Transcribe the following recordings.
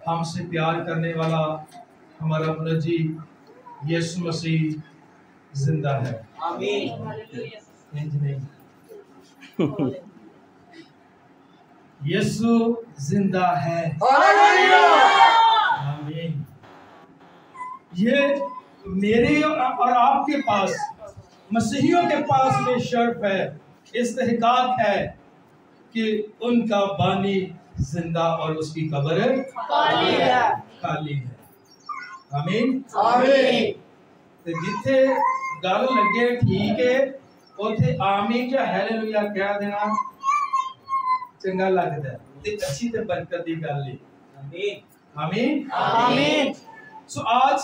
हमसे प्यार करने वाला हमारा मुनज्जी यीशु मसीह जिंदा है। आमीन। यीशु जिंदा है। आमीन। ये मेरे और आपके पास, मसीहियों के पास में शर्फ है, इस्तेहकाक है कि उनका बानी जिंदा और उसकी कब्र खाली है। आमीन। आमीन। ते जिथे गल लगे ठीक है, उथे आमीन या हालेलुया कह देना चंगा लगता है, ते अच्छी ते बरकत दी गल है। आमीन। आमीन। आमीन। सो आज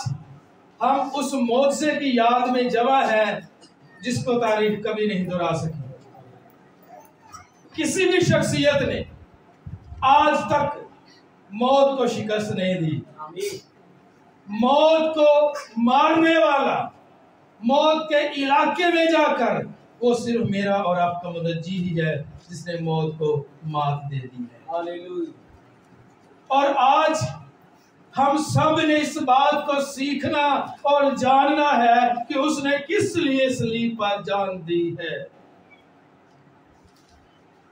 हम उस मौजज़े की याद में जमा है जिसको तारीफ कभी नहीं दोहरा सकी। किसी भी शख्सियत ने आज तक मौत को शिकस्त नहीं दी। मौत को मारने वाला, मौत के इलाके में जाकर, वो सिर्फ मेरा और आपका मुनज्जी ही है जिसने मौत को मात दे दी है। हालेलुया। और आज हम सब ने इस बात को सीखना और जानना है कि उसने किस लिए सलीब पर जान दी है।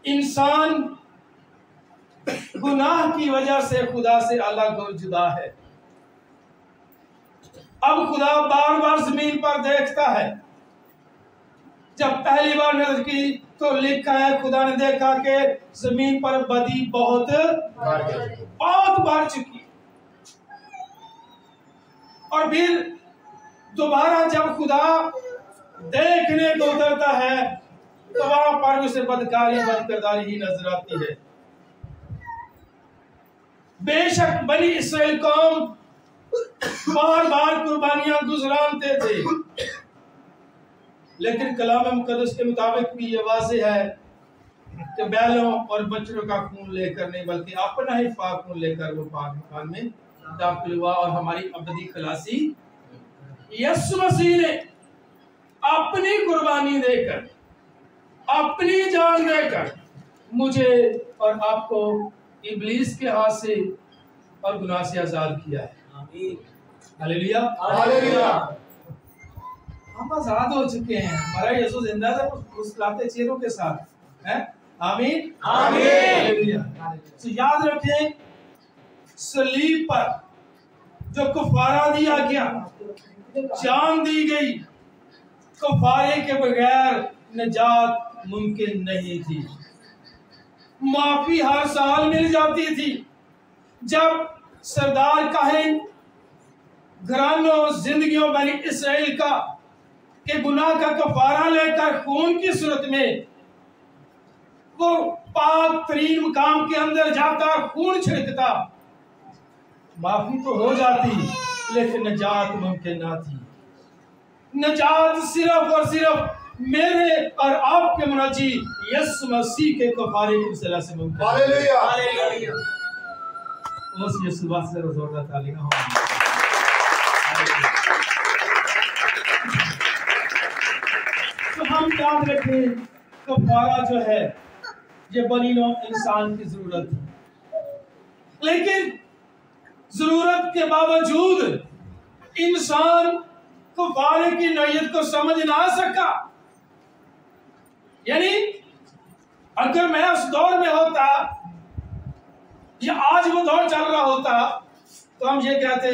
इंसान गुनाह की वजह से खुदा से अलग और जुदा है। अब खुदा बार बार जमीन पर देखता है। जब पहली बार नजर की तो लिखा है खुदा ने देखा कि जमीन पर बदी बहुत बढ़ चुकी। और फिर दोबारा जब खुदा देखने को उतरता है तो वहां पर उसे बदकारी बदकिरदारी ही नजर आती है। बेशक बनी इस्राएल कौम बार बार कुर्बानियां गुजरानते थे, लेकिन कलाम मुकद्दस के मुताबिक भी ये वाज़ेह है कि बैलों और बछड़ों का खून लेकर नहीं बल्कि अपना ही पाक खून लेकर वो पाक मकान में दाखिल हुआ और हमारी अबदी खलासी यीशु मसीह ने अपनी कुर्बानी देकर, अपनी जान देकर मुझे और आपको इब्लीस के हाथ से और गुनाह से आजाद किया है। हालेलुया। हालेलुया। हम आजाद हो चुके हैं। हमारा यीशु जिंदा है मुस्कुराते चेहरों के साथ है। आमीन। आमीन। हालेलुया। तो याद रखें, सलीब पर जो कफारा दिया गया, जान दी गई, कफारे के बगैर निजात मुमकिन नहीं थी। माफी हर साल मिल जाती थी। जब सरदार काहिन घरानों जिंदगियों बनी इस्राएल का के गुनाह का कफारा लेकर खून की सूरत में वो पाक तरीन मुकाम के अंदर जाता, खून छिड़कता, माफी तो हो जाती लेकिन निजात मुमकिन ना थी। निजात सिर्फ और सिर्फ मेरे और आपके मुनज्जी यीशु मसीह के कफारे की वजह से मुमकिन। हालेलुया। हालेलुया। उस यीशु वास्ते जोरदार तालियां हो। तो हम याद रखें, कफारा जो है ये बनी नौ इंसान की जरूरत है, लेकिन जरूरत के बावजूद इंसान कफारे की नौयत को समझ ना सका। यानी अगर मैं उस दौर में होता या आज वो दौर चल रहा होता तो हम ये कहते,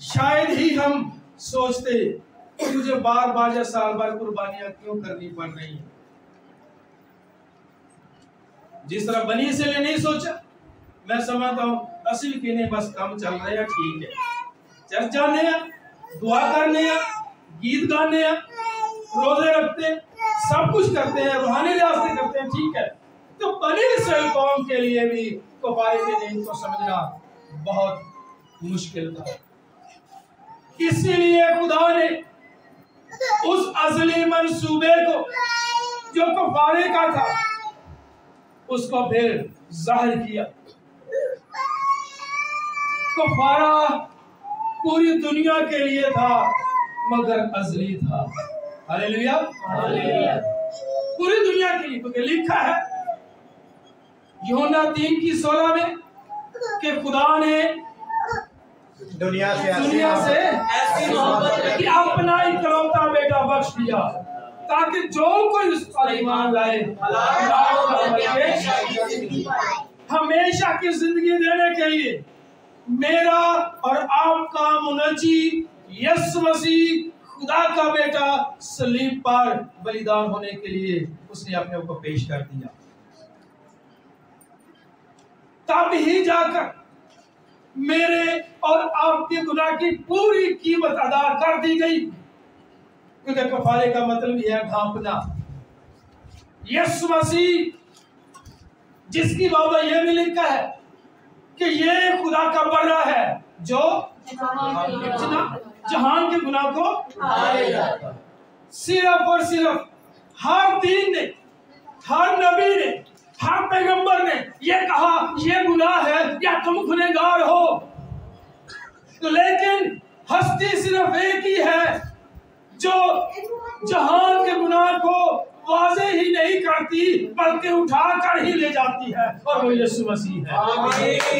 शायद ही हम सोचते कि मुझे बार बार या साल भर कुर्बानियां क्यों करनी पड़ रही हैं। जिस तरह बनी इसलिए नहीं सोचा, मैं समझता हूं असल के नहीं, बस काम चल रहे हैं, ठीक है, चर्च जाने हैं, दुआ करने हैं, गीत गाने हैं, रोजे रखते हैं, सब कुछ करते हैं, रूहानी रास्ते करते हैं, ठीक है। तो बनी इस्राएल कौम के लिए भी कफारे के दिन को समझना बहुत मुश्किल था। इसीलिए खुदा ने उस असली मंसूबे को जो कफारे का था उसको फिर जाहिर किया। कफारा पूरी दुनिया के लिए था मगर अज़ली था। हालेलुया। हालेलुया। पूरी दुनिया के लिए, क्योंकि लिखा है यूहन्ना 3:16 में कि खुदा ने दुनिया से ऐसी मोहब्बत कि अपना इकलौता बेटा बख्श दिया ताकि जो कोई उस पर ईमान लाए हमेशा की जिंदगी देने के लिए मेरा और आपका मुनज्जी यीशु मसीह खुदा का बेटा सलीब पर बलिदान होने के लिए उसने अपने आप को पेश कर दिया। तब ही जाकर मेरे और आपके गुनाह की पूरी कीमत अदा कर दी गई, क्योंकि कफारे का मतलब ही है ढांपना। यीशु मसीह जिसकी बाबा ये भी लिखा है कि ये खुदा का बड़ा है जो जहान के गुनाह को सिर्फ और सिर्फ हर दीन ने, हर नबी ने, हर पैगंबर ने ये कहा ये गुनाह है या तुम गुनहगार हो, लेकिन हस्ती सिर्फ एक ही है जो जहान के गुनाह को वाज़े ही नहीं करती बल्कि उठा कर ही ले जाती है, और वो यीशु मसीह है। और वो यीशु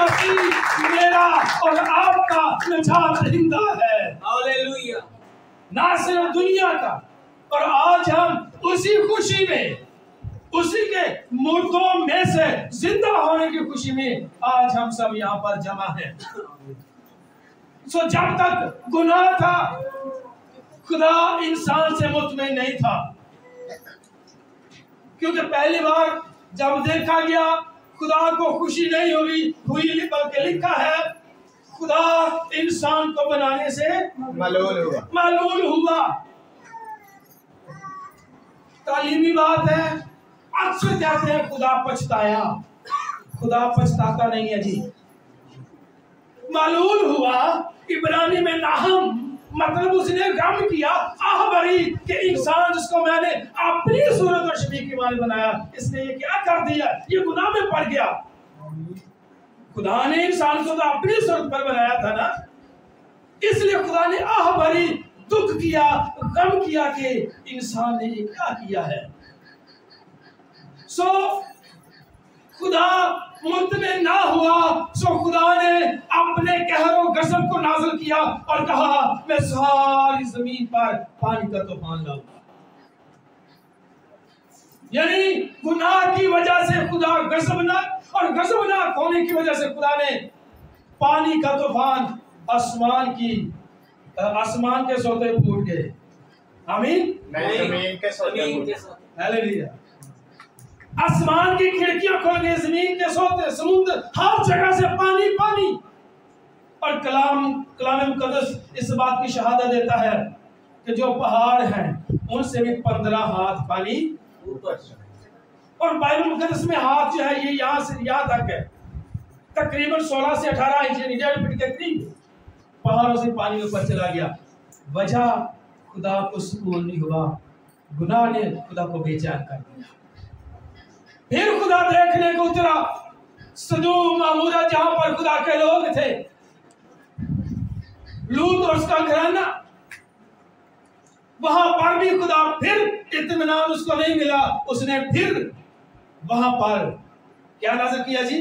मसीह मेरा और आपका निजात दहिंदा है। हालेलुया। ना सिर्फ दुनिया का, और आज हम उसी खुशी में, उसी के मुर्दों में से जिंदा होने की खुशी में आज हम सब यहाँ पर जमा हैं। सो जब तक गुनाह था खुदा इंसान से मुतमईन नहीं था, क्योंकि पहली बार जब देखा गया खुदा को खुशी नहीं हुई, बल्कि लिखा है खुदा इंसान को बनाने से मलूल हुआ। तालीमी बात है। अक्सर कहते हैं खुदा पछताया, खुदा पछताता नहीं है जी। मलूल हुआ इब्रानी में नाहम, मतलब उसने गम किया, आह भरी कि इंसान जिसको मैंने अपनी सूरत और शबीह की माने बनाया, इसने ये क्या कर दिया, ये गुनाह में पड़ गया। खुदा ने इंसान को तो अपनी सूरत पर बनाया था ना, इसलिए खुदा ने आह भरी दुख किया, गम किया कि इंसान ने ये क्या किया है। सो खुदा मुतमिन ना हुआ, सो खुदा ने अपने कहर और गज़ब को नाज़िल किया और कहा मैं सारी जमीन पर पानी का तूफान लाऊंगा। यानी गुनाह की वजह से खुदा गज़बनाक, और गज़बनाक होने की वजह से खुदा ने पानी का तूफान, आसमान के सोते फूट गए। आमीन। हालेलुया। आसमान की खिड़कियां खोल गई, जमीन के सोते, समुद्र, हर जगह से पानी पानी। और कलाम मुकद्दस इस बात की शहादत देता है कि जो पहाड़ हैं उनसे भी 15 हाथ पानी ऊपर। और बाइबल मुकद्दस में हाथ जो है ये यहाँ से यहाँ तक है, तकरीबन 16 से 18 इंच, 1.5 फीट के करीब पहाड़ों से पानी ऊपर चला गया। वजह खुदा को सुकून नहीं हुआ, गुनाह ने खुदा को बेचैन कर दिया। फिर खुदा देखने को उतरा सदूम अमोरा, जहां पर खुदा के लोग थे, लूत और उसका घराना, वहां पर भी खुदा फिर इत्मीनान उसको नहीं मिला। उसने फिर वहां पर क्या नाज़िल किया जी,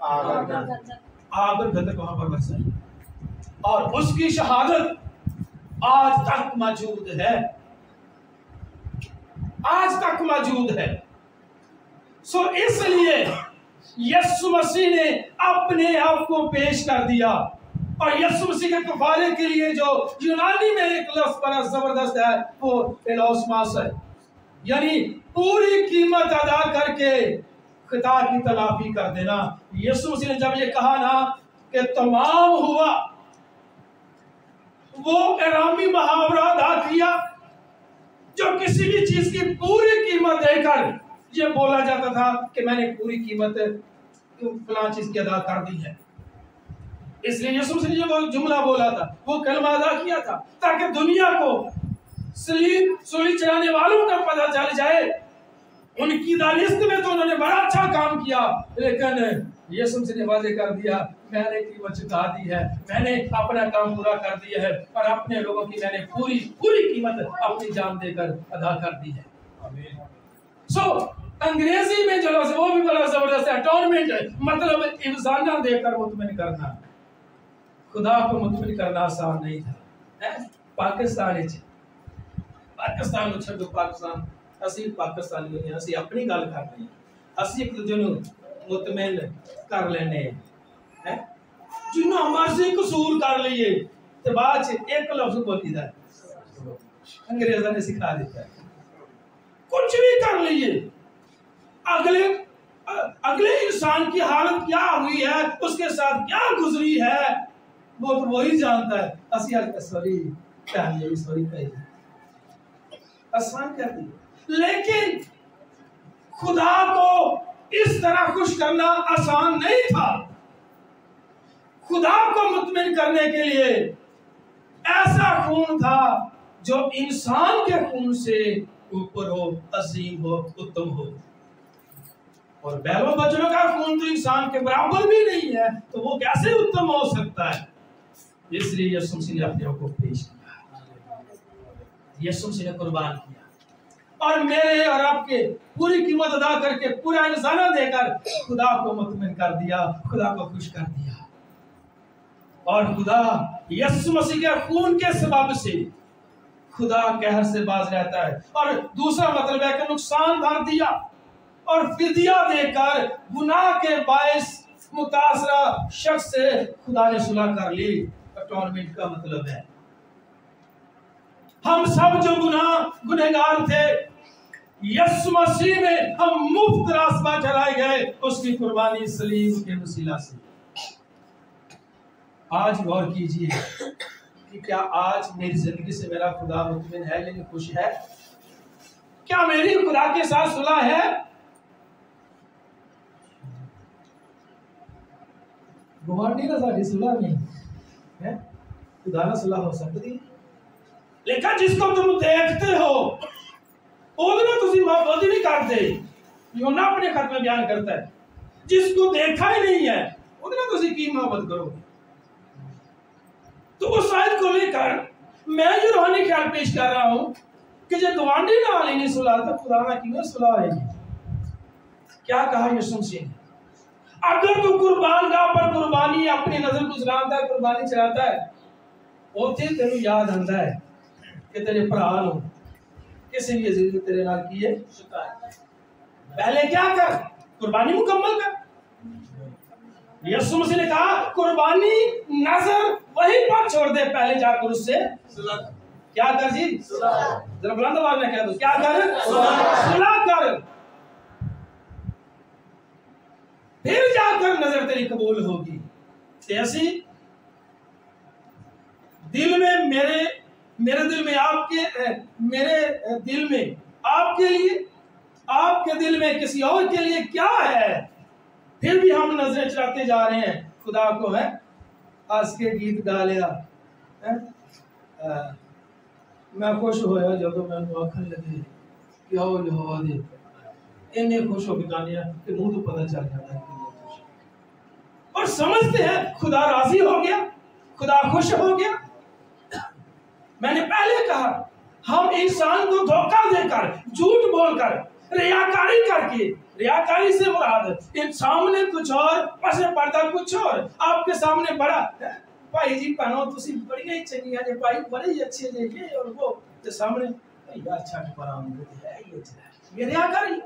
आग और गंधक वहां पर बरसाई, और उसकी शहादत आज तक मौजूद है, आज तक मौजूद है। सो इसलिए यीशु मसीह ने अपने आप को पेश कर दिया, और यीशु मसीह के कफारे के लिए जो यूनानी में एक लफ्ज़ बड़ा जबरदस्त है वो एलोस्मास है, यानी पूरी कीमत अदा करके खता की तलाफी कर देना। यीशु मसीह ने जब ये कहा ना कि तमाम हुआ, वो इरामी मुहावरा अदा किया जो किसी भी चीज की पूरी कीमत देकर ये बोला जाता था कि मैंने पूरी कीमत फलां चीज की अदा कर दी है। इसलिए यीशु मसीह ने जो जुमला बोला था, वो कलमा अदा किया था, ताकि दुनिया को सूली चढ़ाने वालों का पता चल जाए। उनकी दानिश्त में तो उन्होंने बड़ा अच्छा काम किया, लेकिन यीशु मसीह ने वादे कर दिया मैंने कीमत चुका दी है, मैंने अपना काम पूरा कर दिया है, और अपने लोगों की मैंने पूरी कीमत अपनी जान देकर अदा कर दी है। सो अंग्रेजी में जो वो भी बड़ा जबरदस्त है, अटॉनमेंट है, मतलब इंसाना देकर मुतमिन करना। खुदा को मुतमिन करना आसान नहीं था। पाकिस्तान पाकिस्तान छो पाकिस्तान असी पाकिस्तानी हैं, असी अपनी गल कर रहे हैं, असी एक दूजे मुतमिन कर लेने हैं। जिन्ना मर्जी कसूर कर लीए तो बाद एक लफ्ज बोली दा अंग्रेजा ने सिखा दिता है, कुछ भी कर लीए, अगले अगले इंसान की हालत क्या हुई है, उसके साथ क्या गुजरी है, वो तो वही जानता है। असी सॉरी सॉरी आसान कर दी, लेकिन खुदा को इस तरह खुश करना आसान नहीं था। खुदा को मुतमिन करने के लिए ऐसा खून था जो इंसान के खून से ऊपर हो, अजीम हो, उत्तम हो। और बैलों बछड़ों का खून तो इंसान के बराबर भी नहीं है, तो वो कैसे उत्तम हो सकता है? इसलिए यीशु मसीह ने अपने आप को पेश किया, यीशु मसीह ने कुर्बान किया और मेरे और आपके पूरी कीमत अदा करके पूरा इंसाना देकर खुदा को मुतमिन कर दिया, खुदा को खुश कर दिया। और खुदा यीशु मसीह के खून के सबब से खुदा कहर से बाज रहता है। और दूसरा मतलब है कि नुकसान भर दिया और फिदिया देकर गुनाह के बायस मुतासरा शख्स से खुदा ने सुलह कर ली। अटॉनमेंट का मतलब है हम सब जो गुनहगार थे, यीशु मसीह में हम मुफ्त रास्ता चलाए गए उसकी कुर्बानी सलीब के वसीला से। आज गौर कीजिए कि क्या आज मेरी जिंदगी से मेरा खुदा मुतमिन है, लेकिन खुश है? क्या मेरी खुदा के साथ सुलह है? गुआंढी ना साड़ी सुलह नहीं है, खुदा ना सुलह हो सकती, लेकिन जिसको तुम देखते हो ओदना तुसी मोहब्बत नहीं करते। यूहन्ना अपने खत में बयान करता है, जिसको देखा ही नहीं है ओदना तुसी की मोहब्बत करोगे। तो उस आयत को लेकर मैं जो रूहानी ख्याल पेश कर रहा हूं कि जो गवांडी नाल ही नहीं सुलह तो खुदा ना किवें सुलह होएगी? क्या कहा यीशु मसीह ने? अगर तू कुर्बान गाह पर कुर्बानी अपनी नजर को चलाता है, कुर्बानी चलाता है, ओथे तेरे याद आंदा है कि तेरे भरा नो किसी भी अजीज ने तेरे नाल की है शिकायत। पहले क्या कर? कुर्बानी मुकम्मल कर। यीशु मसीह ने कहा कुर्बानी नजर वहीं पर छोड़ दे, पहले जाकर उससे क्या कर जी? जरा बुलंद आवाज में कह दो, क्या कर? सुलह कर, फिर जाकर नजर तेरी कबूल होगी। ऐसी दिल में मेरे दिल में आपके मेरे दिल में आपके लिए, आपके दिल में किसी और के लिए क्या है? फिर भी हम नजरें चलाते जा रहे हैं खुदा को। है आज के गीत गा लिया है, मैं खुश होया जब मैं आखन लगे कि आओ यहोवा दे, इन्हें खुश हो के गाने कि मुंह तो पता चल जाता है और समझते हैं खुदा राजी हो गया, खुदा खुश हो गया। मैंने पहले कहा हम इंसान को धोखा देकर, झूठ बोलकर, रियाकारी करके, रियाकारी से मुराद इन सामने कुछ और पीछे पर्दा कुछ और, आपके सामने बड़ा भाई जी पहनो तुसी बड़ी ही चंगी है भाई, बड़े ही अच्छे जे ये और वो, तो सामने यार छठ पराम है ये रियाकारी।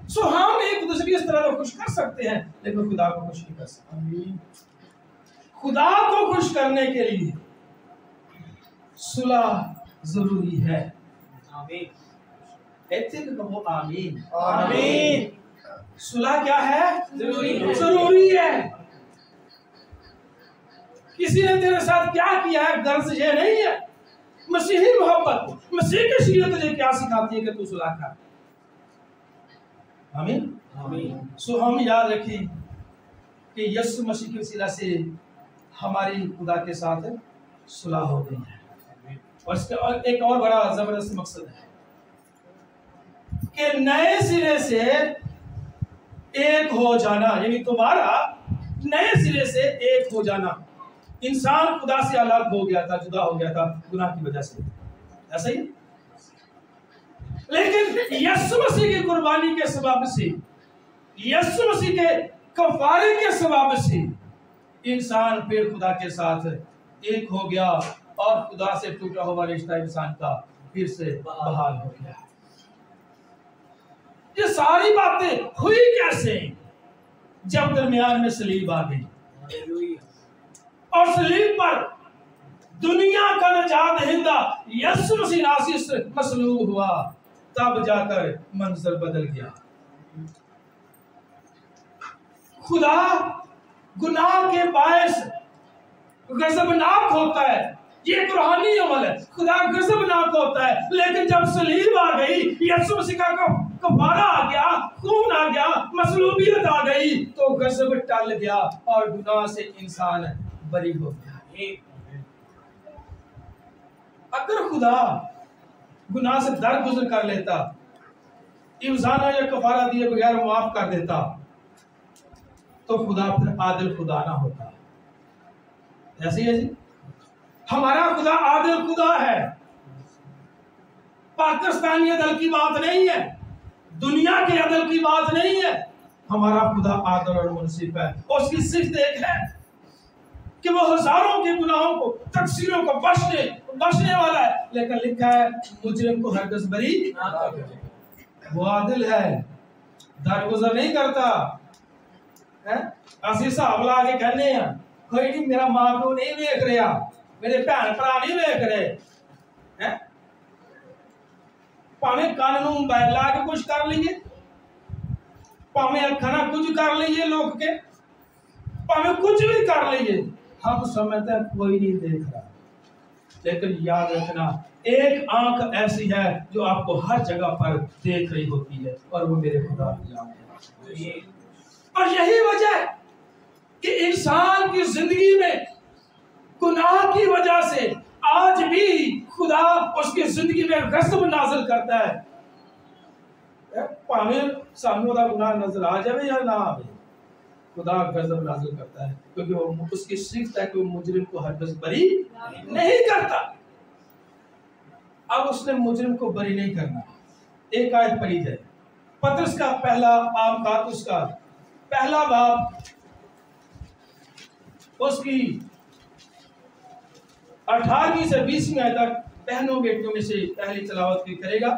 सो हम एक दूसरे इस तरह खुश कर सकते हैं, लेकिन खुदा को खुश नहीं कर सकते। खुदा को खुश करने के लिए सुलह जरूरी है। आमीन। कहो आमीन। आमीन। सुलह क्या है? जरूरी है। किसी ने तेरे साथ क्या किया है गर्ज ये नहीं है। मसीही मोहब्बत, मसीह की शरीयत तुझे क्या सिखाती है कि तू सुलह कर। आमीन। आमीन। सो हम याद रखें कि यीशु मसीह की वसीला से हमारी खुदा के साथ सुलह हो गई है। और इसका एक और बड़ा जबरदस्त मकसद है कि नए सिरे से एक हो जाना, यानी तुम्हारा नए सिरे से एक हो जाना। इंसान खुदा से अलग हो गया था, जुदा हो गया था गुनाह की वजह से, ऐसा ही। लेकिन यीशु मसीह की कुर्बानी के सबब से, यीशु मसीह के कफारे के सबब से इंसान फिर खुदा के साथ एक हो गया और खुदा से टूटा हुआ रिश्ता इंसान का फिर से बहाल हो गया। ये सारी बातें हुई कैसे? जब दरमियान में सलीब आ गई और सलीब पर दुनिया का नजात दहिंदा यीशु मसीह नासिस मसलूब हुआ, तब जाकर मंजर बदल गया। खुदा गुनाह के बायस गजबनाक होता है, ये रूहानी अमल है। खुदा गजबनाक होता है, लेकिन जब सलीब आ गई, यीशु मसीह का कफारा आ गया, खून आ गया, मसलूबियत आ गई, तो गजब टल गया और गुनाह से इंसान बरी हो गया। अगर खुदा गुनाह से दरगुजर कर लेता, इंसाना या कफारा दिए बगैर माफ कर देता, तो खुदा फिर आदिल खुदा ना होता। ऐसे ही है जी, हमारा खुदा आदिल खुदा है। पाकिस्तानी अदल की बात नहीं है, दुनिया के अदल की बात नहीं है। हमारा खुदा आदिल और मुनसिफ है। उसकी सिर्फ एक है कि वो हजारों के गुनाहों को, तकसीरों को बख्शने वाला है, लेकिन लिखा है मुजरिम को हरगिज़ बरी ना करे। वो आदिल है, दरगुजर नहीं करता है। असि हिसाब ला के कहने हैं कोई नहीं, मेरा मां प्यो नहीं वेख रहा, मेरे भैन भरा नहीं वेख रहे हैं, भावें कान नूं मोबाइल ला के कुछ कर लीजिए, भावें अखा ना कुछ कर लीजिए लोग के, भावें कुछ भी कर लीजिए, हम समझते हैं कोई नहीं देख रहा। लेकिन याद रखना, एक आंख ऐसी है जो आपको हर जगह पर देख रही होती है, और वो मेरे खुदा की आंख है। और यही वजह है कि इंसान की जिंदगी में गुनाह की वजह से आज भी खुदा उसकी जिंदगी में गज़ब नाज़िल करता है। भावें सामने वाला गुनाह नजर आ जाए या ना आवे, खुदा गज़ब नाज़िल करता है, क्योंकि वो उसकी सिफ़त है कि वो मुजरिम को हरगिज़ बरी नहीं करता। अब उसने मुजरिम को बरी नहीं करना। एक आयत पढ़ी जाए, पतरस का पहला आम उसका पहला बाब, उसकी 18वीं से 20वीं आयत तक बहनों बेटियों में से पहली तिलावत भी करेगा।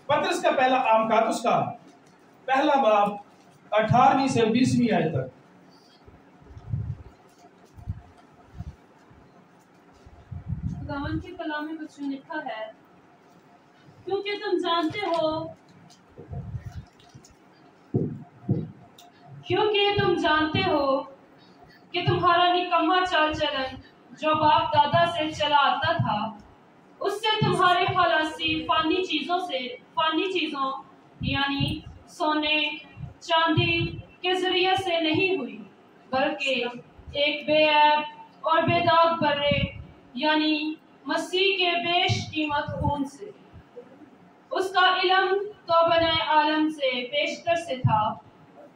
पतरस का पहला आम उसका पहला बाब 18वीं से 20वीं आयत तक। खुदावंद के कलाम में कुछ लिखा है, क्योंकि तुम जानते हो कि तुम्हारा निकम्मा चाल चलन जो बाप दादा से चला आता था, उससे तुम्हारे खलासी फानी चीजों यानी सोने चांदी के जरिए से नहीं हुई, बल्कि एक बेऐब और बेदाग बर्रे यानी मसीह के बेश कीमत खून से। उसका इल्म तो बनाए आलम से पेशतर से था,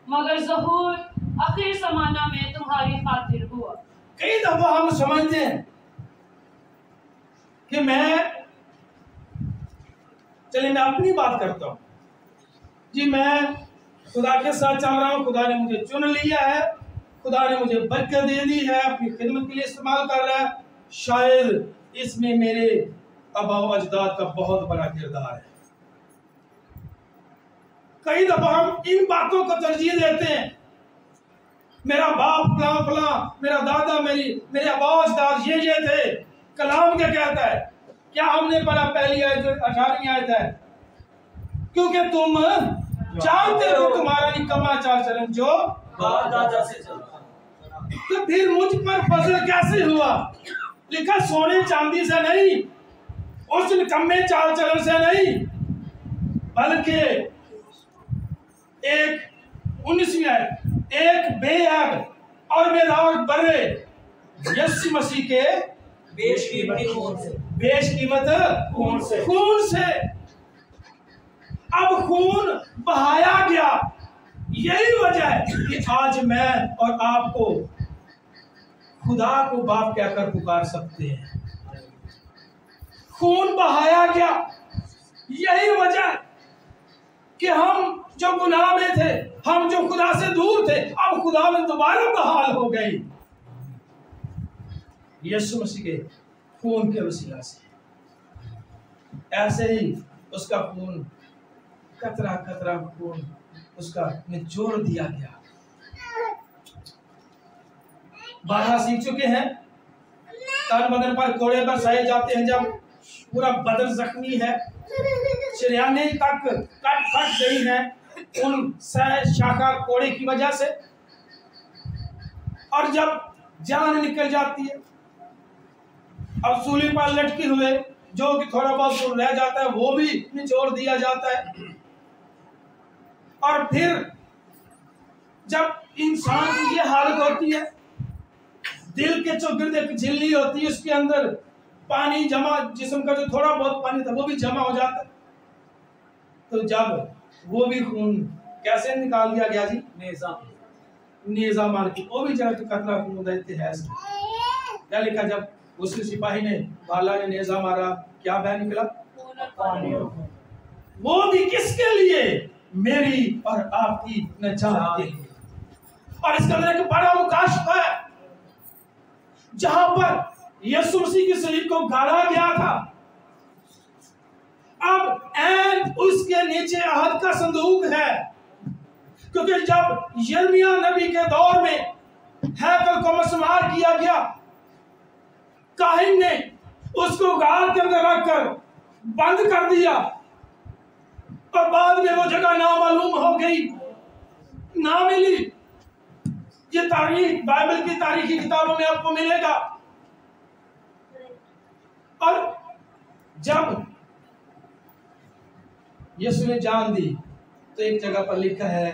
मगर ज़हूर आखिर ज़माना में तुम्हारी खातिर हुआ। कई दफा हम समझते हैं कि मैं अपनी बात करता हूं जी, मैं खुदा के साथ चल रहा हूं, खुदा ने मुझे चुन लिया है, खुदा ने मुझे बरकत दे दी है, अपनी खिदमत के लिए इस्तेमाल कर रहा है, शायद इसमें मेरे आबा व अजदाद का बहुत बड़ा किरदार है। कई दफा हम इन बातों को तरजीह देते हैं, मेरा बाप फला फला, मेरा दादा, मेरे आबा अजदाद ये थे। कलाम क्या कहता है? क्या हमने पढ़ा? पहली आयत 18वीं आयत है, क्योंकि तुम जानते हो तुम्हारा निकम्मा चाल चलन जो बाप दादा से चला, तो फिर मुझ पर फजल कैसे हुआ? लिखा सोने चांदी से नहीं, उस निकम्मे चाल चलन से नहीं, बल्कि एक 19वीं आयत, एक बेऐब और बेदाग बर्रे यीशु मसीह के बेशकीमत खून से। अब खून बहाया गया, यही वजह है कि आज मैं और आपको खुदा को बाप कहकर पुकार सकते हैं। खून बहाया गया। यही वजह है कि हम जो गुनाह में थे, हम जो खुदा से दूर थे, अब खुदा में दोबारा बहाल हो गए यीशु मसीह के खून के वसीला से। ऐसे ही उसका खून, कतरा कतरा खून उसका निचोड़ दिया गया। बारह सीख चुके हैं, तन बदन पर कोड़े बरसाए जाते हैं, जब पूरा बदन जख्मी है, शरीयाने तक कट फट गई है उन शाखा कोड़े की वजह से, और जब जान निकल जाती है, अब सूली पर लटके हुए जो कि थोड़ा बहुत रह जाता है वो भी निचोड़ दिया जाता है। और फिर जब इंसान की ये हालत होती है, दिल के जो गिरदे झिल्ली होती है उसके अंदर पानी जमा, जिस्म का जो थोड़ा बहुत पानी था वो भी जमा हो जाता है, तो जब वो भी खून कैसे निकाल दिया गया जी? नेजा मार के, वो भी जरा कतरा खून देते हैं। क्या लिखा? जब उस सिपाही ने, भाला ने नेजा मारा, क्या बह निकला? वो भी किसके लिए? मेरी और आपकी निजात के लिए। और इसके अंदर एक बड़ा मुकाशफा है, जहां पर यीशु मसीह की सलीब को गाड़ा गया था, अब ऐन उसके नीचे अहद का संदूक है। क्योंकि जब यिर्मयाह नबी के दौर में हैकल को मसमार किया गया, काहिन ने उसको गार के अंदर रखकर बंद कर दिया, और बाद में वो जगह नामालूम हो गई, ना मिली। ये तारीख बाइबल की तारीखी किताबों में आपको मिलेगा। और जब यीशु ने जान दी तो एक जगह पर लिखा है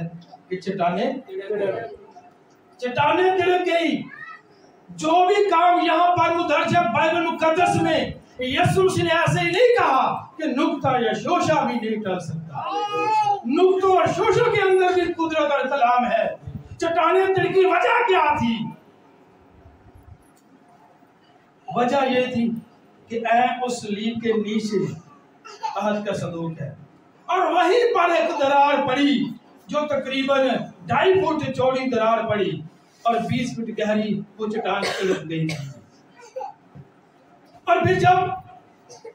कि चट्टानें तिड़क गई। जो भी काम यहाँ पर मुदर्ज है बाइबल मुकद्दस में, यीशु मसीह ने ऐसे ही नहीं कहा कि नुक्ता या शोशा भी नहीं टल सकता। नुक्तों और शोशों के अंदर भी कुदरत और कलाम है। चट्टानें तिड़की, वजह क्या थी? वजह यह थी कि उस सलीब के नीचे अहद का संदूक है, और वहीं पर एक दरार पड़ी जो तकरीबन 2.5 फुट चौड़ी दरार पड़ी और 20 फुट गहरी वो चट्टान तिलक गई। और फिर जब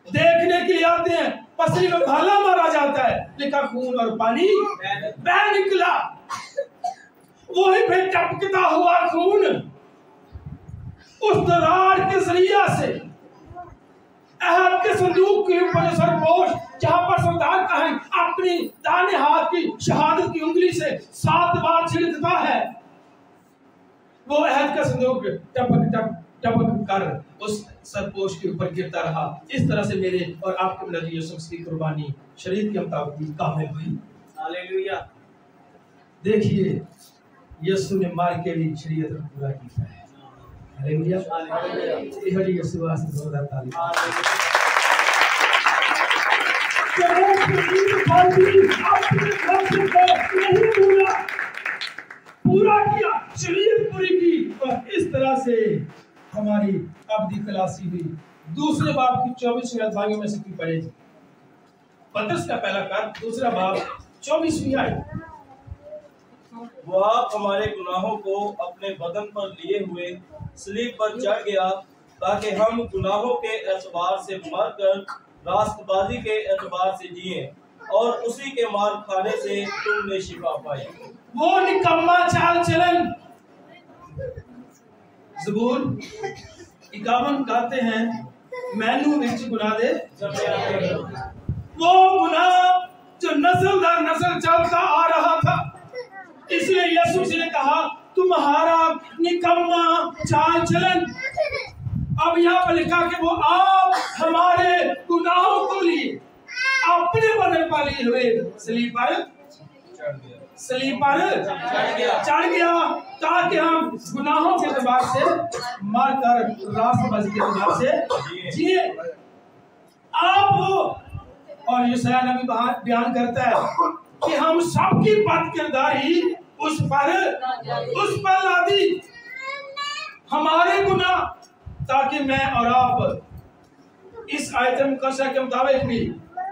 देखने के लिए आते हैं, पसली में भाला मारा जाता है, लिखा खून और पानी बह निकला। वही फिर टपकता हुआ खून उस दरार के जरिया से अहद के संदूक के ऊपर सरपोश, जहां पर सरदार काहिन अपनी दाहिने हाथ की शहादत की उंगली से 7 बार छिड़कता है, वो अहद का संदूक टपक टपक टपक कर उस सरपोश के ऊपर गिरता रहा। इस तरह से मेरे और आपके नबी यीशु मसीह की कुर्बानी शरीयत के मुताबिक कामिल हुई। हालेलुया। देखिए, यीशु ने मार के भी शरीयत को पूरा किया है। हालेलुया। हालेलुया। यीशु वास्ते बहुत तारीफ। पूरा किया, शरीयत पूरी की, और इस तरह से हमारी अब्दी खलासी हुई। दूसरे बाब की 24वीं अध्याय में से की पढ़ेगी। पतरस का पहला पद, दूसरा बाब 24वीं आयत। वो आप हमारे गुनाहों को अपने बदन पर लिए हुए सलीब पर चढ़ गया, ताकि हम गुनाहों के एतबार से मरकर रास्तबाजी के एतबार से जिए, और उसी के मार खाने से तुमने शिफा पाई। वो निकम्मा चाल चलन। ज़बूर 51 गाते हैं, मैनू विच गुनाह दे, वो गुनाह जो नस्ल दर नस्ल चलता आ रहा था, इसलिए यीशु ने कहा तुम्हारा निकम्मा चाल चलन। अब यहाँ पर लिखा कि वो आप हमारे गुनाहों को लिए अपने बदन पर लिए हुए सलीब पर चढ़ गया, ताकि हम गुनाहों के एतबार से मरकर रास्तबाजी के एतबार से जिए। आप वो, और यशायाह नबी बयान करता है कि हम सबकी बद किरदारी उस पर लादी, हमारे गुनाह, ताकि मैं और आप इस आयत मुकद्दसा के मुताबिक भी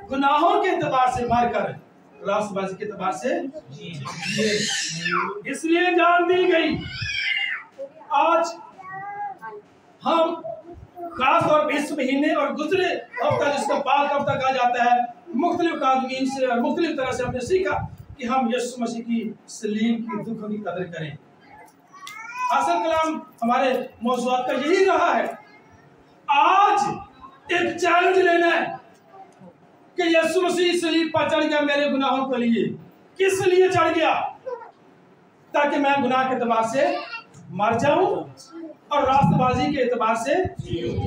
गुनाहों के एतबार से मारकर रास्तबाजी के एतबार से इसलिए जान दी गई। आज हम खास तौर पर इस महीने और गुजरे हफ्ता जिसको पाक हफ्ता कहा जाता है, मुख्तलिफ आदमी से और मुख्तलिफ तरह से हमने सीखा कि हम यीशु मसीह की सलीब की दुखों की कदर करें। असल कलाम हमारे मौज़ूआत का यही रहा है। आज एक चैलेंज लेना है कि यीशु मसीह सलीब पर चढ़ गया मेरे गुनाहों के लिए। किस लिए चढ़ गया? ताकि मैं गुनाह के एतबार से मर जाऊं और रास्तबाजी के एतबार से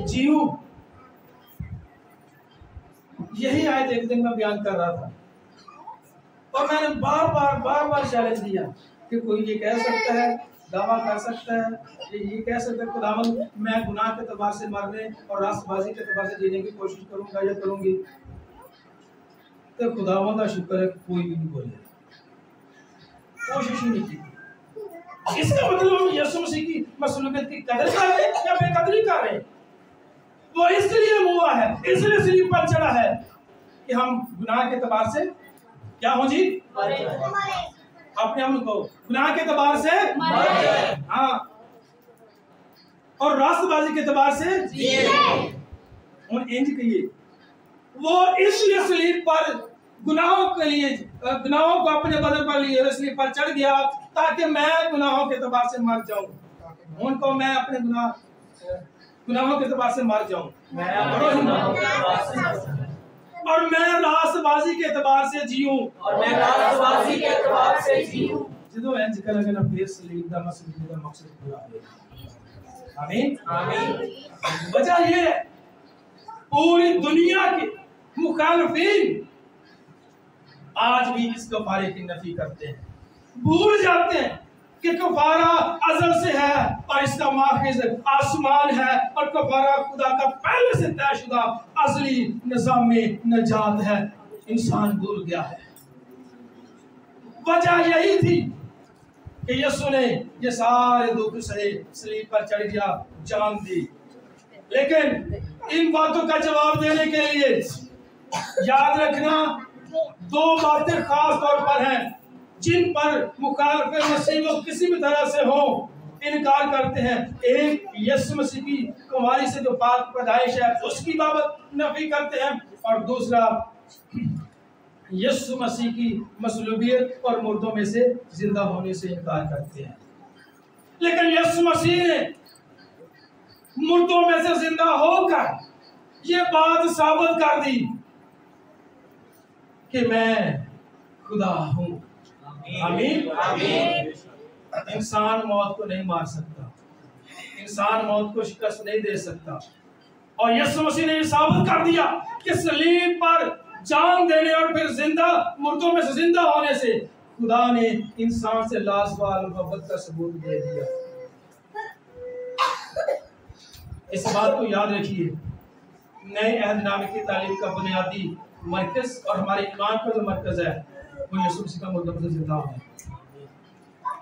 जीऊं। यही आयत एक दिन मैं बयान कर रहा था और मैंने बार बार चैलेंज दिया कि कोई ये कह सकता है, दावा कर सकता है, ये कह सकता है खुदावंद मैं गुनाह के एतबार से मरने और रास्तबाजी के एतबार से जीने की कोशिश करूंगा या करूंगी। तो खुदावंद का शुक्र है कोई भी नहीं बोले, कोशिश ही नहीं की। इसका मतलब हम यीशु मसीह की मसलूबियत की कदर कर रहे हैं या बेकदरी कर रहे हैं? वो इसलिए हुआ है, इसलिए सलीब पर चढ़ा है कि हम गुनाह के एतबार से क्या हो जी, अपने हम को गुनाह के एतबार से हाँ और रास्तबाजी के एतबार से और इंज कहिए वो इसलिए सलीब पर गुनाहों के लिए, गुनाहों को अपने बदन पर लिए सलीब पर चढ़ गया ताकि मैं गुनाहों के एतबार से मर जाऊं। उनको मैं अपने गुनाहों के एतबार से मर जाऊं और मैं रास्तबाजी के एतबार से जीऊं ਜਦੋਂ ਇੰਜ ਕਰਾਂਗੇ ਨਾ ਫਿਰ ਸਲੀਬ ਦਾ मकसद पूरा होगा। आमीन आमीन। वजह ये है पूरी दुनिया के मुखालिफिन आज भी इस कफारे की नफी करते हैं, भूल जाते हैं कि कफारा अज़ल से है और इसका माखिज आसमान है और कफारा खुदा का पहले से तयशुदा असली निज़ाम में नजात है। इंसान भूल गया है। वजह यही थी कि यीशु ने ये सारे दुख सहे, सलीब पर चढ़ गया, जान दी। लेकिन इन बातों का जवाब देने के लिए याद रखना दो बातें खास तौर पर हैं जिन पर मुखालिफ मसीह किसी भी तरह से हो इनकार करते हैं। एक यीशु मसीह की कुंवारी से जो पाक पैदाइश है उसकी बाबत नफी करते हैं और दूसरा यीशु मसीह की मसलूबियत और मुर्दों में से जिंदा होने से इनकार करते हैं। लेकिन यीशु मसीह ने मुर्दों में से जिंदा होकर ये बात साबित कर दी कि मैं खुदा हूं। आमीन आमीन। इंसान मौत को नहीं मार सकता, इंसान मौत को शिकस्त नहीं दे सकता और यीशु मसीह ने ये साबित कर दिया कि सलीब पर जान देने और फिर जिंदा मुर्दों में से जिंदा होने से खुदा ने इंसान से लाजवाब मोहब्बत का सबूत दे दिया। इस बात को याद रखिए, नए अहदनामे की तालीम का बुनियादी मरकज और हमारे ईमान का जो मरकज है वो यीशु मसीह का मुर्दों में से जिंदा है।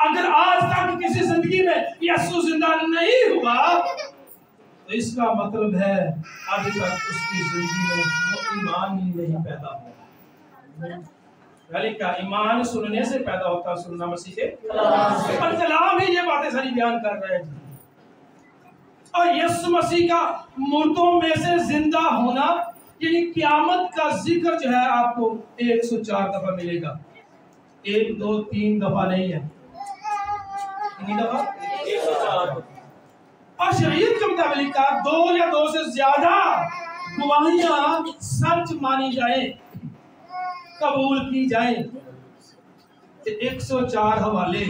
अगर आज तक किसी जिंदगी में यीशु जिंदा नहीं हुआ तो इसका मतलब है अभी तक उसकी जिंदगी में वो ईमान ही नहीं पैदा हुआ। पहले क्या ईमान सुनने से पैदा होता, सुनना मसीह के पर कलाम ही ये बातें सारी बयान कर रहे हैं। और यीशु मसीह का मुर्दों में से जिंदा होना यानी क़यामत का जिक्र जो है आपको 104 दफा मिलेगा। 1 2 3 दफा नहीं है, कितनी दफा? 104। और शरीयत के मुताबिक 2 या 2 से ज्यादा गवाहियां सच मानी जाए, कबूल की जाए तो 104 हवाले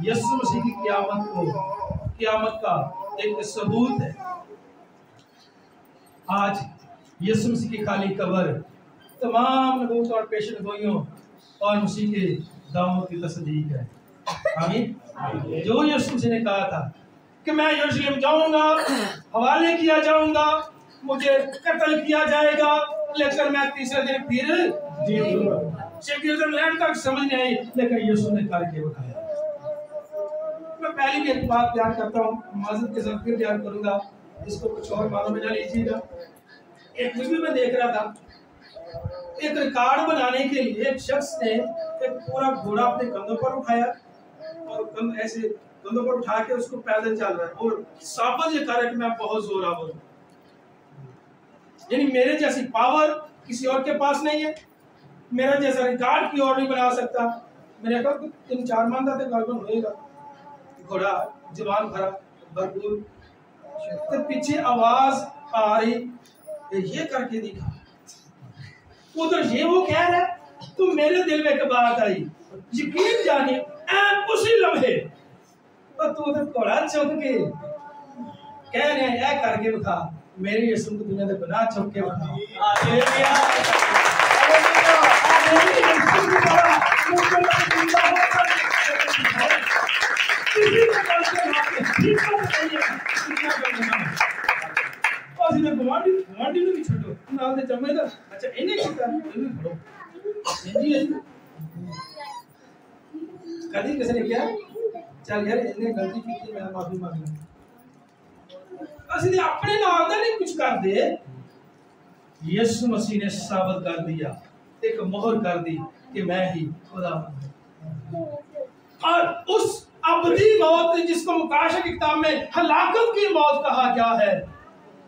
यीशु मसीह की क़यामत का एक सबूत है। आज यीशु मसीह की खाली कब्र तमाम नबूवत और पेशन गोइयों और मसीह के दावों की तस्दीक है। आमीन। जो यीशु मसीह ने कहा था कि मैं यरूशलेम जाऊंगा, हवाले किया जाऊंगा, मुझे कत्ल किया जाएगा, लेकिन मैं तीसरे दिन फिर जी लूंगा। शेख तक समझ नहीं आई, लेकिन यीशु ने करके बताया। मैं पहले भी एक बात बयान करता हूँ, माज़रत के साथ फिर बयान करूंगा, इसको कुछ और मालूम में ना लीजिएगा। एक मूवी में देख रहा था, एक रिकॉर्ड बनाने के लिए एक शख्स ने एक पूरा घोड़ा अपने कंधों पर उठाया और ऐसे कंधों पर उठा के उसको पैदल चल रहा है और साबित ये कर रहा है कि मैं बहुत जोरावर हूं। यानी मेरे जैसी पावर किसी और के पास नहीं है, मेरा जैसा रिकॉर्ड की और नहीं बना सकता। मैंने कहा 3-4 मानता थे गार्डन होएगा, घोड़ा जवान भरा भरपूर। तो पीछे आवाज आ रही, ये करके दिखा, उधर ये वो कह रहा है। तो मेरे दिल में एक बात आई, यकीन जानिए उसी लम्हे तो तू उधर घोड़ा चौक के कह रहे हैं ऐ करके दिखा, मेरी यीशु को दुनिया में बना चौक के अच्छा इन्हें कभी किसी ने किया, चल यार इन्हें गलती की थी, मैं माफी मांग रहा। असली अपने नाम का नहीं कुछ कर दे, यीशु मसीह ने साबित कर दिया, एक मोहर कर दी कि मैं ही खुदा हूं। और उस अबदी मौत जिसको मुकाशा की किताब में हलाकत की मौत कहा गया है,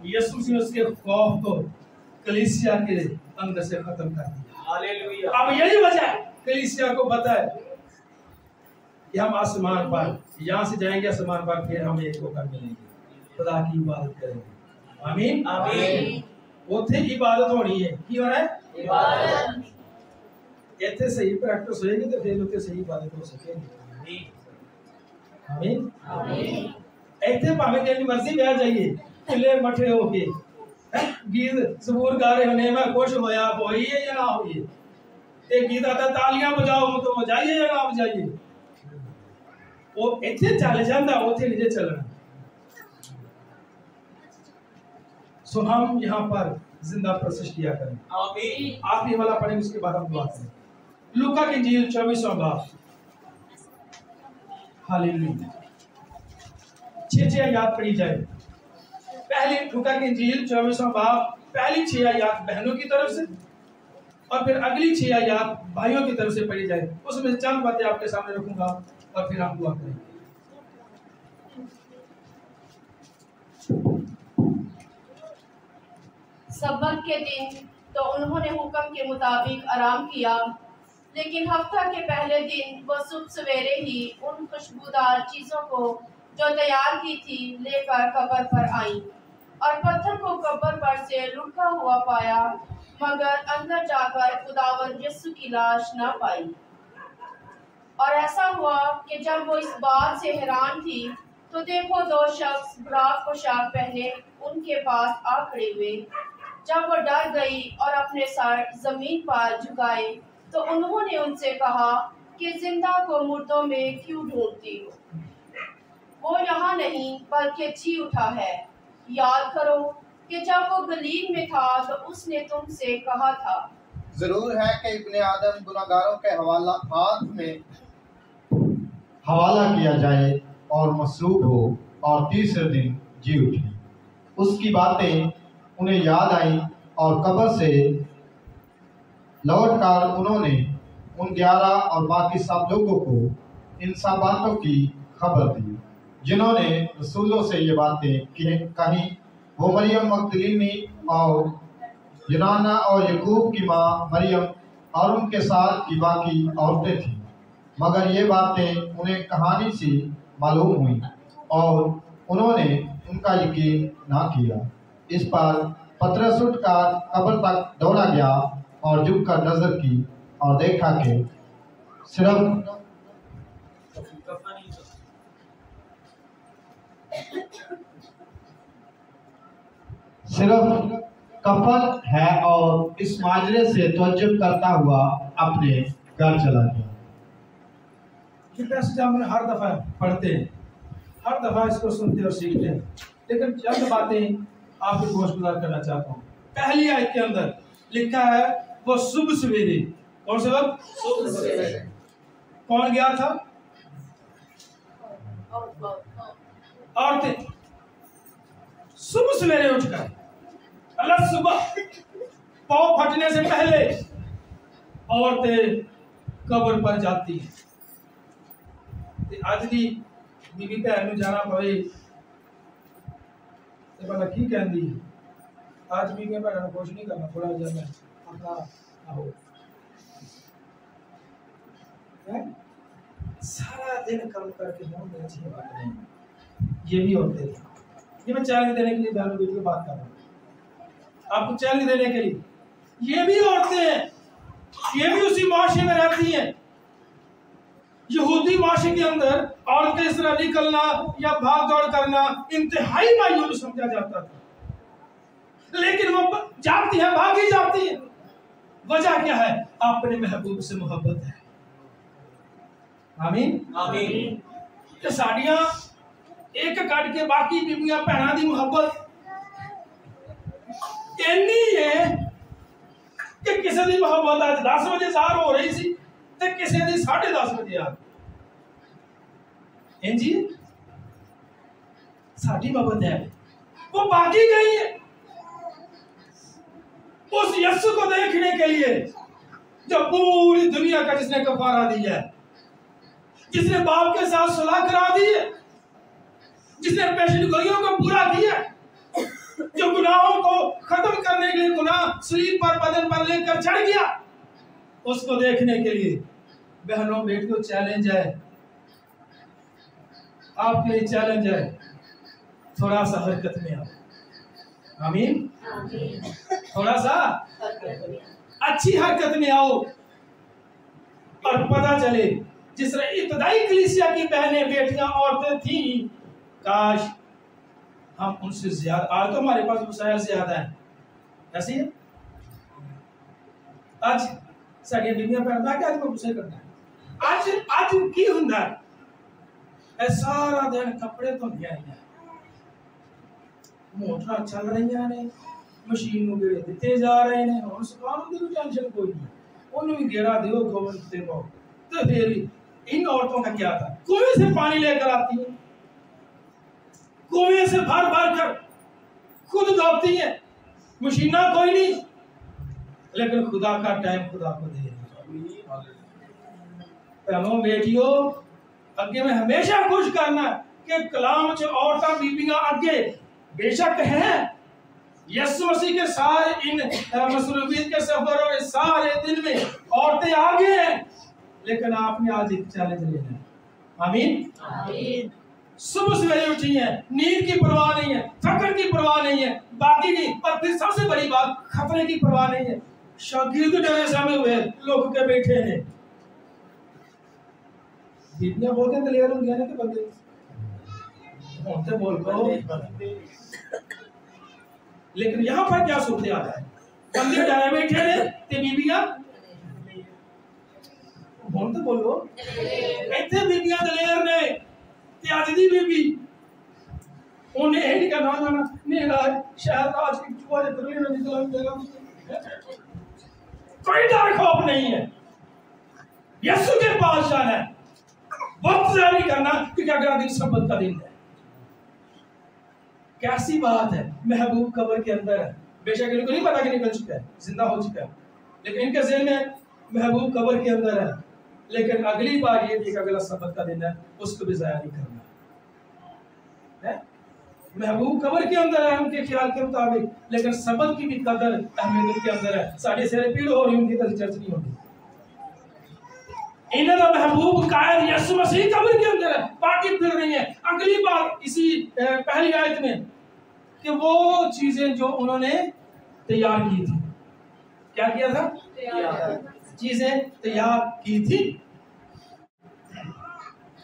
यीशु मसीह ने उसके खौफ को कलीसिया के अंदर से खत्म कर दिया। हालेलुया। अब यही वजह है कलीसिया को पता है कि हम आसमान पर यहाँ से जाएंगे, आसमान पर फिर हम एक होकर मिलेंगे, खुदा की इबादत करेंगे। आमीन आमीन। उथे इबादत होनी है, की होना है इबादत। इथे सही प्रैक्टिस होएगी तो फिर उथे सही इबादत हो सकेगी। आमीन आमीन। इथे भावे तेरी मर्जी बह जाइए खुले मठे होके गीत ज़बूर गा रहे होने में खुश होया होई है या ना होई, एक गीत आता तालियां बजाओ तो बजाइए या ना बजाइए, वो इथे चल जाता उथे नहीं चलना। सो हम यहाँ पर जिंदा प्रशिश किया करें। आमीन। आखिरी वाला पढ़ेंगे उसके बाद हम दुआ करें। लूका की इंजील 24वां बाब, हालेलुया। 6 आयत पढ़ी जाए। पहली लूका की इंजील 24वां बाब पहली 6 आयत बहनों की तरफ से और फिर अगली 6 आयत भाइयों की तरफ से पढ़ी जाए। उसमें चंद बातें आपके सामने रखूंगा और फिर हम दुआ करेंगे। सब्बत के दिन तो उन्होंने हुक्म के मुताबिक आराम किया, लेकिन हफ्ता के पहले दिन वो सुबह सवेरे ही उन खुशबूदार चीजों को जो तैयार की थी लेकर कब्र पर आई और पत्थर को कब्र पर से लुढ़का हुआ पाया, मगर अंदर जाकर खुदावंद यीशु की लाश न पाई। और ऐसा हुआ कि जब वो इस बात से हैरान थी तो देखो 2 शख्स बुराक पोशाक पहने उनके पास आ खड़े हुए। जब वो डर गई और अपने सर जमीन पर झुकाए तो उन्होंने उनसे कहा कि जिंदा को मुर्दों में क्यों ढूंढती हो, वो यहाँ नहीं बल्कि जी उठा है। याद करो कि जब वो गलील में था तो उसने तुमसे कहा था, जरूर है कि इब्ने आदम गुनाहगारों के हाथ में हवाला किया जाए और मसलूब हो और तीसरे दिन जी उठी। उसकी बातें उन्हें याद आई और कब्र से लौटकर उन्होंने उन 11 और बाकी सब लोगों को इन सब बातों की खबर दी जिन्होंने रसूलों से ये बातें कही। वो मरियम मगदलीनी और यूनाना और यकूब की माँ मरियम और उनके साथ की बाकी औरतें थीं। मगर ये बातें उन्हें कहानी सी मालूम हुई और उन्होंने उनका यकीन ना किया। इस पर पतरस उठकर कब्र तक दौड़ा गया और झुककर नजर की और देखा कि सिर्फ कफन है और इस माजरे से तवज्जुह करता हुआ अपने घर चला गया। हम हर दफा पढ़ते हैं, हर दफा इसको सुनते और सीखते हैं, लेकिन चंद बातें आपको गोशगुजार करना चाहता हूँ। पहली आयत के अंदर लिखा है वो सुबह सवेरे, कौन से वक्त? सुबह सवेरे। कौन गया था? औरतें सुबह सवेरे उठकर अलग सुबह पाँव फटने से पहले औरतें कब्र पर जाती हैं। आज भी बीबी भैन जाना पवे तो भला की कहती है। आज बीबी भैन को कुछ नहीं करना, थोड़ा ज्यादा अपना आओ सारा दिन काम करके होने अच्छी बात नहीं। ये भी होते थे। ये मैं चैलेंज देने के लिए बहनों बेटियों की बात कर रहा हूँ, आपको चैलेंज देने के लिए। ये भी औरतें हैं, ये भी उसी माशरे में रहती हैं। यहूदी माशरे के अंदर औरत के इस तरह निकलना या भाग दौड़ करना इंतहाई मायूब समझा जाता था, लेकिन वो जाती है, भागी जाती है। वजह क्या है? अपने महबूब से मोहब्बत है। आमीन आमीन। कि साड़ियां एक कट के बाकी बीबियां भैनों की मोहब्बत इन्नी है कि किसी की मोहब्बत आज 10 बजे ज़ाहिर हो रही सी ते किसी की 10:30 बजे आ जी साड़ी मोहब्बत है। वो बाकी गई है उस यीशु को देखने के लिए जो पूरी दुनिया का जिसने कफारा दिया है, जिसने बाप के साथ सुलह करा दी है, जिसने पेशेंगोइयों को पूरा किया, जो गुनाहों को खत्म करने के लिए गुनाह सलीब पर बदन पर लेकर चढ़ गया, उसको देखने के लिए बहनों बेटियों चैलेंज है, आपके लिए चैलेंज है, थोड़ा सा हरकत में आओ। आमीन। थोड़ा सा अच्छी हरकत में आओ और पता चले जिस तरह इब्तदाई कलीसिया की बहनें बेटियां औरतें थी, काश हम उनसे ज्यादा, आज तो हमारे पास वसाइल ज्यादा है, ऐसे ही आज साड़ी बीबियां पहनता है कि आज मैं गुस्से करना है, आज की हुंदा है सारा दिन कपड़े धोंदियां हैं, मोटर चल रही ने, मशीन में गेड़े दिते जा रहे हैं, और सुखाने की भी टेंशन कोई नहीं, उन्हें भी गेड़ा दो 2 मिनट पाओ। तो फिर इन औरतों का क्या था? कुएं से पानी लेकर आती है, कुएं से भर भर कर खुद धोती है, मशीना कोई नहीं, लेकिन खुदा का टाइम खुदा को दे। बहनों बेटियों अगे में हमेशा खुश करना कि कलाम च औरतां बीबियां अगे बेशक हैं, यीशु मसीह के सारे इन मसरूफियत के सफर और सारे दिन में औरतें आगे हैं, लेकिन आपने आज एक चैलेंज लेना है। आमीन आमीन। सुबह सवेरे उठी है, नींद की परवाह नहीं है, थकन की परवाह नहीं है, बाकी नहीं, और फिर सबसे बड़ी बात खतरे की परवाह नहीं है। शागिर्द डरे समय हुए लोग के बैठे हैं, बीबियां बोलते दलेर होंगे ना कि बंदे होते बोल पाओ, लेकिन यहाँ पर क्या सूरत आता है? बंदे डरे बैठे ने ते बीबियां बोल तो बोलो, इतने बीबियां दलेर ने ते अज दी बीबी उन्हें यही नहीं कहना जाना नहीं राज शायद आज की चुआ जे तरली ना निकल जाएगा, कोई डर खौफ नहीं है, यीशु के पास जाना है, वक्त ज़ाया नहीं करना, क्योंकि अगला दिन सब्बत का दिन है। कैसी बात है, महबूब कब्र के अंदर है, बेशक इनको नहीं पता कि निकल चुका है, जिंदा हो चुका है, लेकिन इनके ज़हन में महबूब कब्र के अंदर है, लेकिन अगली बार ये कि अगला सब्बत का दिन है, उसको भी ज़ाया नहीं करना है। महबूब कब्र के अंदर है उनके ख्याल के मुताबिक, लेकिन सब्बत की भी कदर अहमियत उनके अंदर है। साढ़े सिरे पीड़ हो रही उनकी तो चर्च नहीं होगी, इन्हें तो महबूब कायद यीशु मसीह कब्र के अंदर है, बाकी फिर नहीं है। अगली बात इसी पहली आयत में कि वो चीजें जो उन्होंने तैयार की थी, क्या किया था? चीजें तैयार की थी।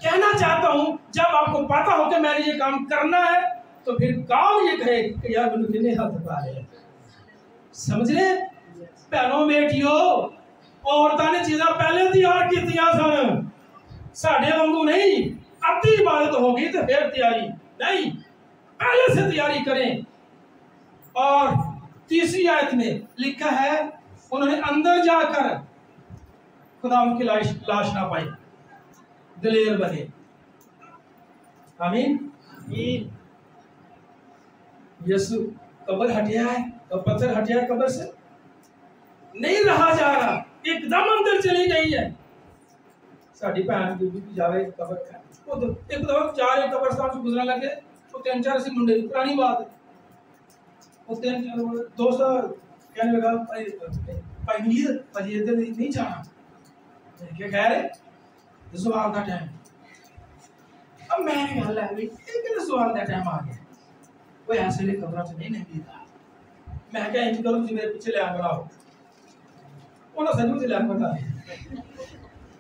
कहना चाहता हूं जब आपको पता हो कि मैंने ये काम करना है, तो फिर काम ये कहे कि यार मैंने कितने हाथ पा रहे हैं, समझ रहे बहनों बेटियों, औरतां ने चीज़ां पहले तैयार की सन, साढ़े वांगू नहीं, अद्धी इबादत होगी तो फिर तैयारी नहीं, पहले से तैयारी करें। और तीसरी आयत में लिखा है उन्होंने अंदर जाकर खुदा उनकी लाश ना पाई, दलेर बने। आमीन। यीशु कब्र हटिया है, तो पत्थर हट जाए कब्र से, नहीं रहा जा रहा, एकदम अंदर चली गई है। साड़ी भैन बीबी भी जावे कब्र का, वो तो एकदम चार कब्रस्तान से गुजरने लगे, वो 3-4 ऐसे मुंडे, पुरानी बात है। वो 3 दोस्त कहने लगा भाई नीर भाजी इधर नहीं जाना, क्या कह रहे सवाल का टाइम। अब मैंने गल है भी सवाल का टाइम आ गया, वो ऐसे लिए कब्र से नहीं निकलता। मैं क्या इंज करूं जी मेरे पीछे लैन बनाओ, उन्होंने सच मुझे लैन बना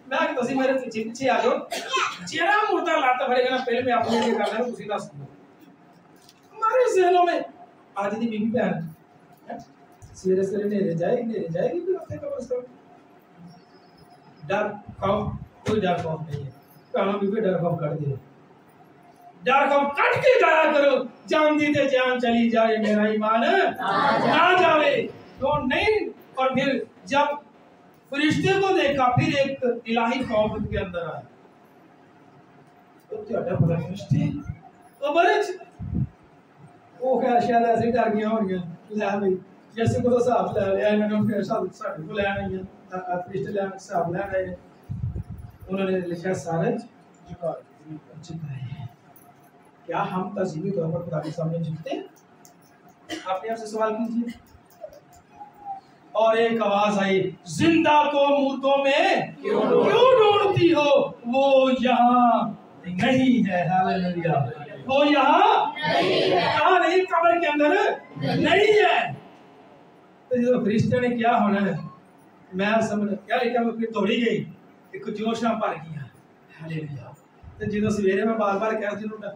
मैं कि तुसी मेरे पीछे आ जाओ, जेड़ा मुर्दा लाता भरेगा ना पहले मैं अपने लिए करना है, तुसी दस दो। हमारे ज़हनों में आज दी बीबी बहन सवेरे सवेरे नेरे जाएगी फिर अपने कब्रिस्तान। डर खौफ, कोई डर खौफ नहीं है, कहना बीबी डर खौफ कर दे, डर खौफ कट के जाया करो, जान दी ते जान चली जाए मेरा ईमान ना जावे तो नहीं। और फिर जब फरिश्ते को देखा, फिर एक इलाही खौफ उनके अंदर आया, तो क्या बड़ा फरिश्ते तो बड़े वो क्या शायद ऐसे डर गया होंगे ले भाई जैसे को तो साहब ले लिया इन्होंने, फिर साहब साहब को ले नहीं है फरिश्ते ले साहब ले आए, उन्होंने लिखा सारे झुकाए। क्या हम तस्वीर तौर पर खुदा के सामने झुकते हैं? आपने आपसे सवाल कीजिए। और एक आवाज आई, जिंदा को मुर्दों में क्यों ढूंढती हो, वो यहाँ नहीं है। हालेलुया, वो यहाँ कहाँ नहीं, कब्र के अंदर नहीं है। तो जो फरिश्ते ने क्या होना है, मैं समझ क्या लिखा, मैं फिर दौड़ी गई, एक जोश ना भर गया। हालेलुया। तो जो सवेरे में बार बार कह दिया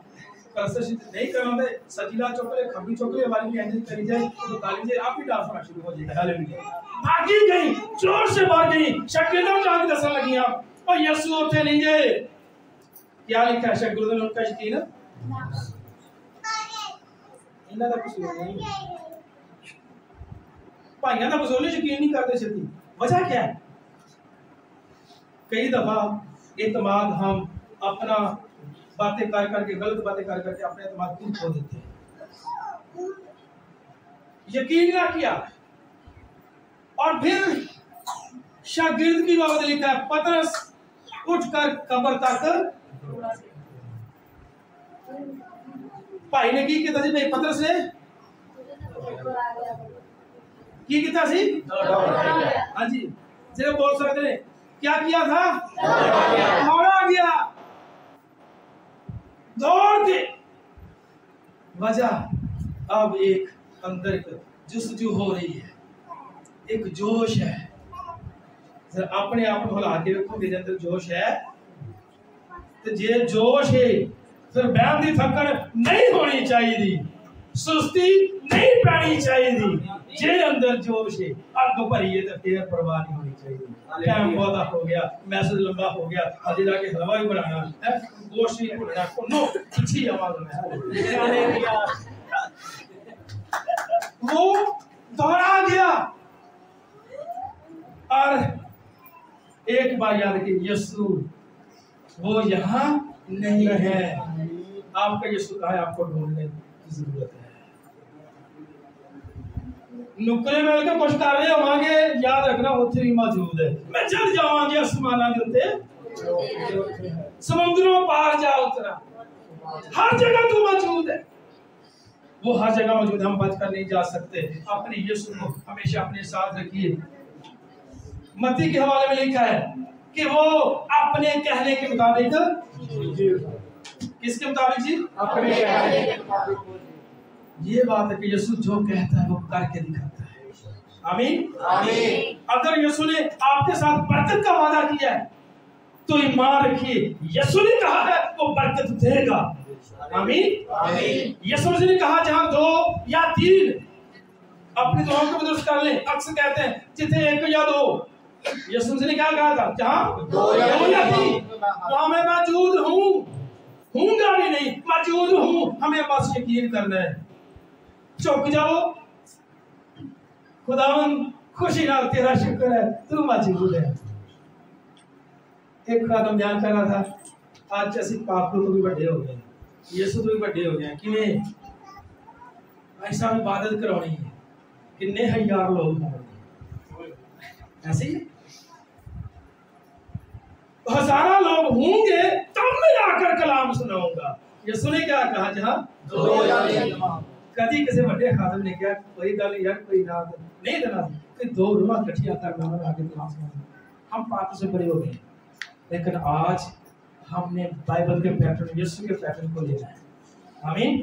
नहीं करना सजीला चौकले खब्बी चौकले वाली की एंजल करी जाए तो ताली जाए, आप भी डांस होना शुरू हो जाएगा। हालेलुया। भागी गई, जोर से भाग गई, शकीलों जाके दसन लगियां और यीशु उठे नहीं गए। क्या लिखा है शकीलों ने उनका यकीन इन्हां दा कुछ नहीं, भाइयों दा बसोले यकीन नहीं करते छती। वजह क्या है? कई दफा एतमाद हम अपना बातें कर करके, गलत बातें कर करके अपने एतमाद खुद खो देते हैं। यकीन ना किया और फिर शागिर्द की बात लिखा है, पतरस उठकर कब्र तक भाई ने की किया जी, पतरस ने की किया सी, हाँ जी जरा बोल सकते हैं क्या किया था, दौड़ा गया, दौड़ के। वजह अब एक अंदर जुस्तजू हो रही है, एक जोश है। जरा अपने आप को हिला के रखो, मेरे अंदर जोश है तो जे जोश है फिर बहन दी थकन नहीं होनी चाहिए, सुस्ती नहीं पैनी चाहिए। जे अंदर जोश है अग भरी तो फिर परवाह नहीं होनी चाहिए। टाइम बहुत हो गया, मैसेज लंबा हो गया, अजे जाके हलवा भी बनाना है, गोश्त नहीं भुनना, नो अच्छी आवाज में वो दोहरा गया। और एक बार याद कि यीशु वो यहाँ नहीं है, आपका यीशु कहा है, आपको ढूंढने की जरूरत है। नुकरे में के कुछ कर रहे होंगे, याद रखना उत्थे भी मौजूद है। मैं चल जावांगे आसमानां दे उत्ते, समुद्रों पार जा उतरा, हर जगह तू मौजूद है, वो हर जगह मौजूद। हम बच कर नहीं जा सकते, अपने यीशु को हमेशा अपने साथ रखिए। मत्ती के हवाले में लिखा है कि वो अपने कहने के मुताबिक, किसके मुताबिक जी? अपने कहने के मुताबिक। ये बात है कि यीशु जो कहता है वो करके दिखाता है। आमीन आमीन। अगर यीशु ने आपके साथ बरकत का वादा किया है तो ईमान रखिए, यीशु ने कहा है वो बरकत देगा। आमीन आमीन। यीशु ने कहा जहां 2 या 3 अपनी दुआओं को दुरुस्त कर ले, अक्सर कहते हैं जिथे 1 या 2, यीशु ने क्या कहा था, जहां 2 या 3 वहां मैं मौजूद हूं, हूंगा भी नहीं, मौजूद हूं। हमें बस यकीन करना है। चुक जाओ, खुदावंद खुशी नाल तेरा शुक्र है तू मौजूद है। एक खादम बयान कर रहा था, आज असि पाप तो भी बड़े हो गए, यीशु तो भी बड़े हो गए। किवें भाई साहब इबादत करानी है, कितने हजार लोग होंगे, ऐसे ही हजारों लोग होंगे तब मैं आकर कलाम सुनाऊंगा। यसु ने क्या कहा, जहाँ कभी किसी बड़े खादम ने क्या कोई गल यार कोई ना नहीं देना कि दो रूह इकट्ठी आता है आगे कलाम सुनाना, हम पाप से बड़े हो गए। लेकिन आज हमने बाइबल के पैटर्न, यीशु के पैटर्न को लेना है। आमीन।